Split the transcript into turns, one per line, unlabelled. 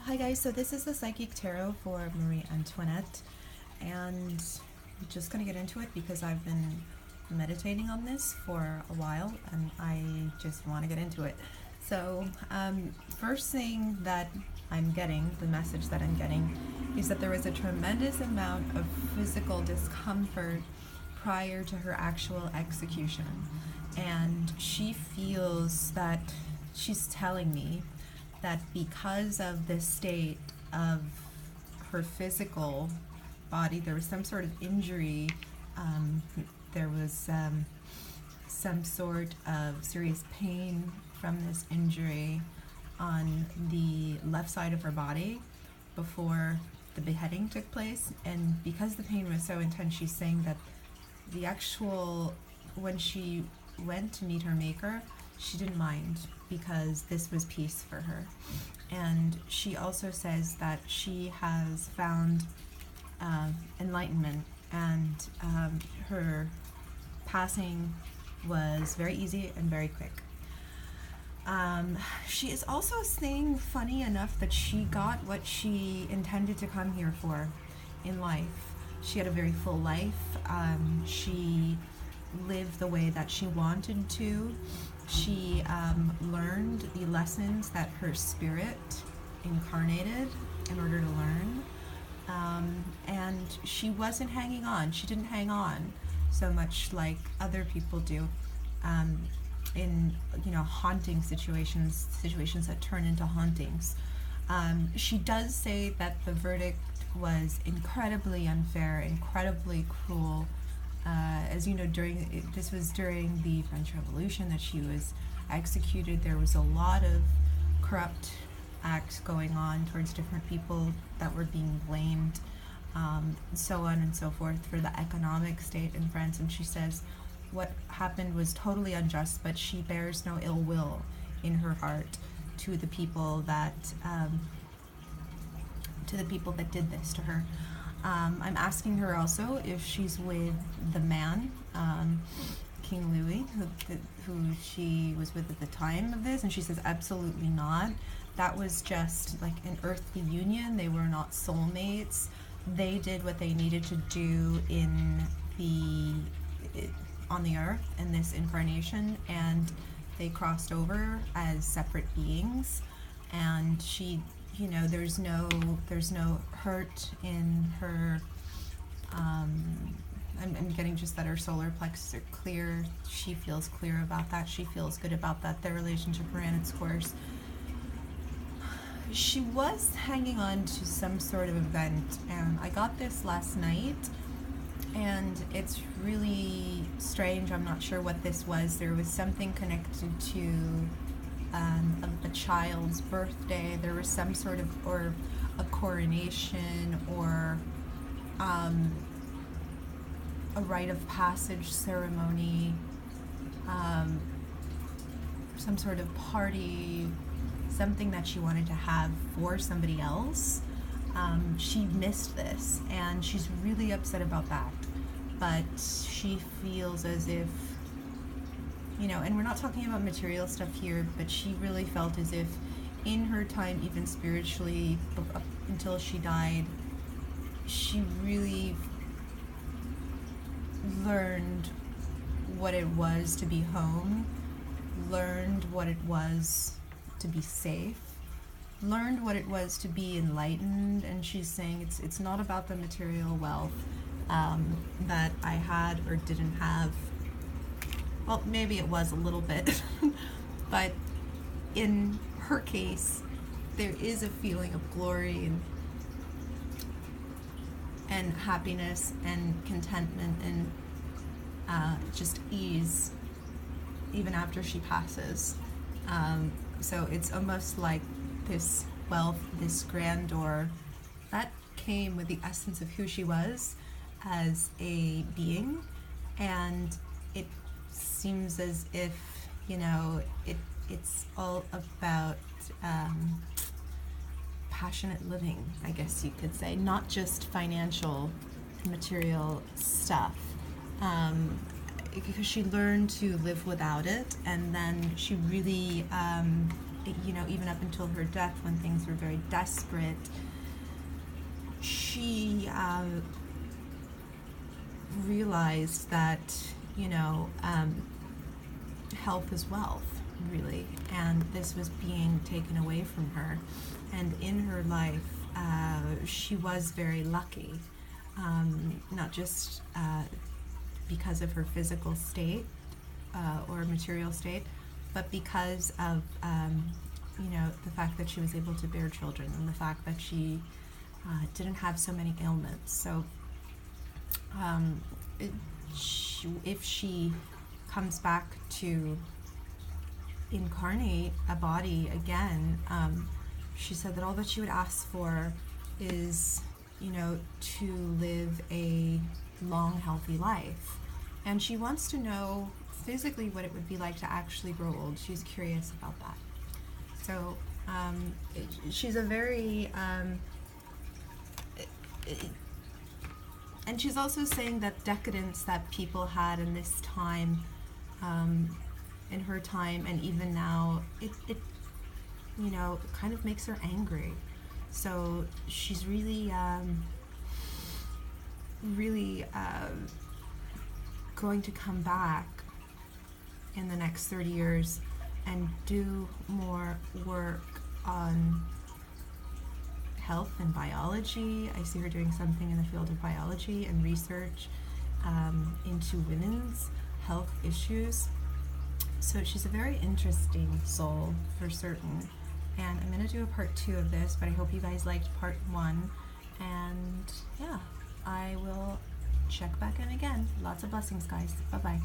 Hi guys, so this is the Psychic Tarot for Marie Antoinette, and I'm just going to get into it because I've been meditating on this for a while and I just want to get into it. So first thing that I'm getting, the message that I'm getting, is that there was a tremendous amount of physical discomfort prior to her actual execution, and she feels that she's telling me that because of the state of her physical body, there was some sort of injury, there was some sort of serious pain from this injury on the left side of her body before the beheading took place. And because the pain was so intense, she's saying that the actual, when she went to meet her maker, she didn't mind because this was peace for her. And she also says that she has found enlightenment, and her passing was very easy and very quick. She is also saying, funny enough, that she got what she intended to come here for in life. She had a very full life. She lived the way that she wanted to. She learned the lessons that her spirit incarnated in order to learn. And she wasn't hanging on. She didn't hang on so much like other people do in haunting situations that turn into hauntings. She does say that the verdict was incredibly unfair, incredibly cruel. As you know, this was during the French Revolution that she was executed. There was a lot of corrupt acts going on towards different people that were being blamed, so on and so forth, for the economic state in France. And she says what happened was totally unjust, but she bears no ill will in her heart to the people that did this to her. I'm asking her also if she's with the man, King Louis, who she was with at the time of this, and she says absolutely not. That was just like an earthly union. They were not soulmates. They did what they needed to do on the earth in this incarnation, and they crossed over as separate beings. And she, there's no hurt in her. I'm getting just that her solar plexus are clear. She feels clear about that. She feels good about that. Their relationship ran its course. She was hanging on to some sort of event, and I got this last night, and it's really strange. I'm not sure what this was. There was something connected to a child's birthday. There was some sort of, or a coronation, or a rite of passage ceremony, some sort of party, something that she wanted to have for somebody else. She missed this, and she's really upset about that. But she feels as if, and we're not talking about material stuff here, but she really felt as if in her time, even spiritually, up until she died, she really learned what it was to be home, learned what it was to be safe, learned what it was to be enlightened. And she's saying it's not about the material wealth that I had or didn't have. Well, maybe it was a little bit, but in her case, there is a feeling of glory and happiness and contentment and just ease even after she passes. So it's almost like this wealth, this grandeur, that came with the essence of who she was as a being, and it seems as if, it's all about passionate living, I guess you could say, not just financial, material stuff. Because she learned to live without it, and then she really you know, even up until her death, when things were very desperate, she realized that, you know, health is wealth, really, and this was being taken away from her. And in her life, she was very lucky, not just because of her physical state or material state, but because of you know, the fact that she was able to bear children, and the fact that she didn't have so many ailments. So if she comes back to incarnate a body again, she said that all that she would ask for is, you know, to live a long, healthy life. And she wants to know physically what it would be like to actually grow old. She's curious about that. So she's a very and she's also saying that decadence that people had in this time, in her time, and even now, it you know, kind of makes her angry. So she's really going to come back in the next 30 years and do more work on health and biology. I see her doing something in the field of biology and research into women's health issues. So she's a very interesting soul for certain. And I'm going to do a part 2 of this, but I hope you guys liked part 1. And yeah, I will check back in again. Lots of blessings, guys. Bye-bye.